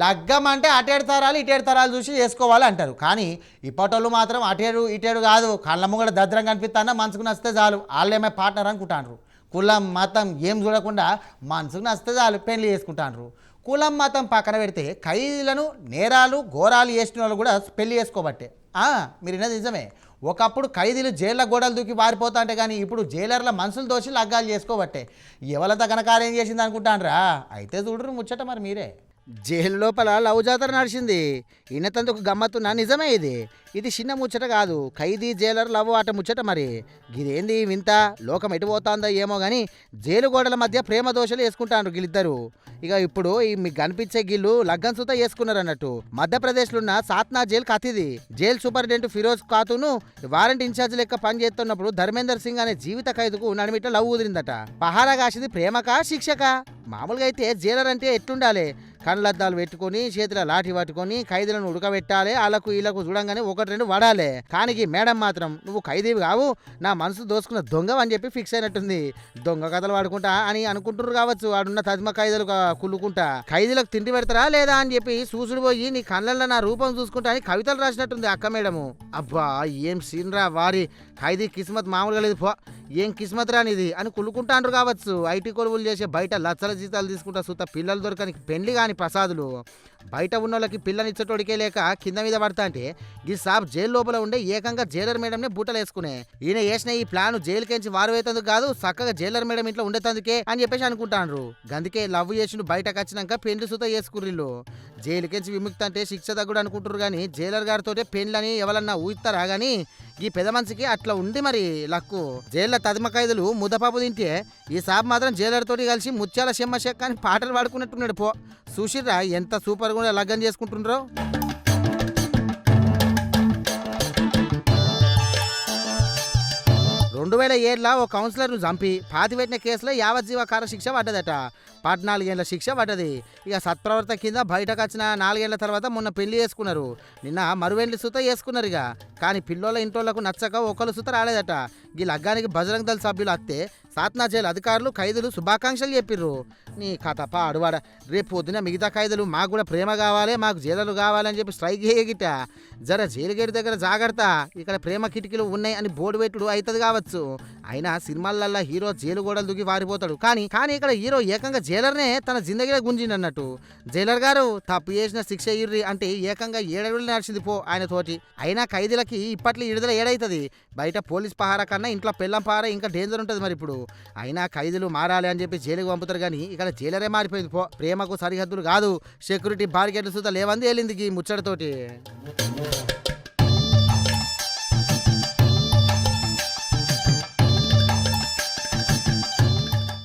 లగ్గం అంటే అటేడు తరాలు ఇటేడు తరాలు చూసి చేసుకోవాలి అంటారు. కానీ ఇప్పటోళ్ళు మాత్రం అటేడు ఇటేడు కాదు, కళ్ళ ముంగడ దద్రం కనిపిస్తానా మనసుకు నచ్చితే చాలు వాళ్ళేమే పార్ట్నర్ అనుకుంటాండ్రు. కులం మతం ఏం చూడకుండా మనసుకు నచ్చితే చాలు పెళ్లి చేసుకుంటాండ్రు. కులం మతం పక్కన పెడితే ఖైదీలను నేరాలు ఘోరాలు చేసిన వాళ్ళు కూడా పెళ్లి చేసుకోబట్టే. మీరు విన్నది నిజమే. ఒకప్పుడు ఖైదీలు జైళ్ళ గోడలు దూకి పారిపోతా అంటే, కానీ ఇప్పుడు జైలర్ల మనుషులు దోషి లగ్గాలు చేసుకోబట్టే. ఎవరంతా కనకార్యం చేసింది అనుకుంటాన్రా? అయితే చూడరు ముచ్చట మరి మీరే. జైలు లోపల లవ్ జాతర నడిచింది. ఇన్నతందుకు గమ్మత్తున్నా నిజమే. ఇది చిన్న ముచ్చట కాదు, ఖైదీ జైలర్ లవ్ ఆట ముచ్చట. మరి గిదేంది వింత, లోకం ఎటు పోతుందో ఏమో కానీ జైలు గోడల మధ్య ప్రేమ దోషలు వేసుకుంటాను వీళ్ళిద్దరు. ఇక ఇప్పుడు ఈ మీకు కనిపించే గిల్లు లగ్గం సుత వేసుకున్నారు అన్నట్టు. మధ్యప్రదేశ్లో ఉన్న సాత్నా జైలు కథిది. జైలు సూపరింటెండెంట్ ఫిరోజ్ ఖాతును వారెంట్ ఇన్ఛార్జ్ లెక్క పని చేస్తున్నప్పుడు ధర్మేందర్ సింగ్ అనే జీవిత ఖైదుకు నడిమిట లవ్ కుదిరిందట. పహారా కాసింది ప్రేమకా శిక్షక? మామూలుగా అయితే జైలర్ అంటే ఎట్లుండాలి, కళ్ళద్దాలు పెట్టుకొని చేతిలో లాఠీ పట్టుకొని ఖైదీలను ఉడకబెట్టాలి, వాళ్ళకు వీళ్ళకు చూడంగానే ఒకటి రెండు వడాలి. కానీ మేడం మాత్రం నువ్వు ఖైదీవి కావు, నా మనసు దోసుకున్న దొంగ అని చెప్పి ఫిక్స్ అయినట్టుంది. దొంగ కథలు వాడుకుంటా అని అనుకుంటున్నారు కావచ్చు ఆడున్న తదిమ ఖైదీలు కుళ్ళుకుంటా. ఖైదీలకు తిండి పెడతారా లేదా అని చెప్పి చూసుడు పోయి నీ కళ్ళల్లో నా రూపం చూసుకుంటా అని కవితలు రాసినట్టుంది అక్క మేడము. అబ్బా ఏం సీన్ రా వారి ఖైదీ కిస్మత్ మామూలుగా లేదు. ఏం కిస్మత్ రానిది అని కుళ్ళుకుంటాండ్రు కావచ్చు. ఐటీ కొలువులు చేసే బయట లచ్చల జీతాలు తీసుకుంటా సుత పిల్లలు దొరకని పెండ్లి కాని ప్రసాదులు. బయట ఉన్న వాళ్ళకి పిల్లనిచ్చటోడికే లేక కింద మీద పడతా అంటే ఈ సాబ్ జైలు లోపల ఉండే ఏకంగా జైలర్ మేడంని బూటలు వేసుకునే. ఈయన వేసిన ఈ ప్లాన్ జైలుకెంచి వారు వేతందుకు కాదు, చక్కగా జైలర్ మేడం ఇంట్లో ఉండేతందుకే అని చెప్పేసి అనుకుంటాండ్రు. గందుకే లవ్ చేసిండు బయటకు వచ్చినాక పెండ్లి సుత వేసుకుర్రిల్లు. జైలుకెంచి విముక్తి అంటే శిక్ష తగ్గుడు అనుకుంటారు కానీ జైలర్ గారితో పెండ్లని ఎవరన్నా ఊహిస్తారా గానీ ఈ పెద్ద మనిషికి అట్లా ఉంది మరి లక్కు. జైల్లో తదిమ ఖైదులు ముద్దపాపు తింటే ఈ సాబ్ మాత్రం జైలర్ తోటి కలిసి ముత్యాల చెమ్మ చెక్క అని పాటలు పాడుకున్నట్టున్నాడు. చూసిర్రా ఎంత సూపర్ గా లగ్గం చేసుకుంటుండ్రో. 2007లో ఓ కౌన్సిలర్ను చంపి పాతిపెట్టిన కేసులో యావజ్జీవ కార శిక్ష పడ్డదట. 14 ఏళ్ల శిక్ష పడ్డది. ఇక సత్ప్రవర్త కింద బయటకు వచ్చిన 4 ఏళ్ల తర్వాత మొన్న పెళ్లి చేసుకున్నారు. నిన్న మరువెండ్లి సుత చేసుకున్నారు. ఇక కానీ పిల్లోళ్ళ ఇంటోళ్లకు నచ్చక ఒకళ్ళు సుత రాలేదట. ఈ లగ్గానికి బజరంగ్ దళ సభ్యులు వస్తే సాత్నా జైలు అధికారులు ఖైదీలు శుభాకాంక్షలు చెప్పిర్రు. నీ కథపా అడువాడ రేపు పొద్దున మిగతా ఖైదీలు మాకు కూడా ప్రేమ కావాలి, మాకు జైలు కావాలని చెప్పి స్ట్రైక్ చేయగిట. జర జైలు గేటు దగ్గర జాగ్రత్త, ఇక్కడ ప్రేమ కిటికీలు ఉన్నాయి అని బోర్డు పెట్టుడు అవుతుంది కావచ్చు. అయినా సినిమాలల్లో హీరో జైలు గోడలు దుగ్గి వారిపోతాడు. కానీ ఇక్కడ హీరో ఏకంగా జైలర్నే తన జిందగీలో గుంజిండి అన్నట్టు. జైలర్ గారు తప్పు చేసిన శిక్ష ఇర్రి అంటే ఏకంగా 7 అడుగులు నడిచింది ఆయన తోటి. అయినా ఖైదీలకి ఇప్పట్లో విడుదల ఏడైతుంది. బయట పోలీస్ పహారా కన్నా ఇంట్లో పెళ్ళం పహారా ఇంకా డేంజర్ ఉంటుంది. మరి ఇప్పుడు అయినా ఖైదీలు మారాలి అని చెప్పి జైలుకి పంపుతారు. కానీ ఇక్కడ జైలరే మారిపోయింది. ప్రేమకు సరిహద్దులు కాదు, సెక్యూరిటీ బారికేడ్లు సుతా లేవంది వెళ్ళింది ఈ ముచ్చటతోటి.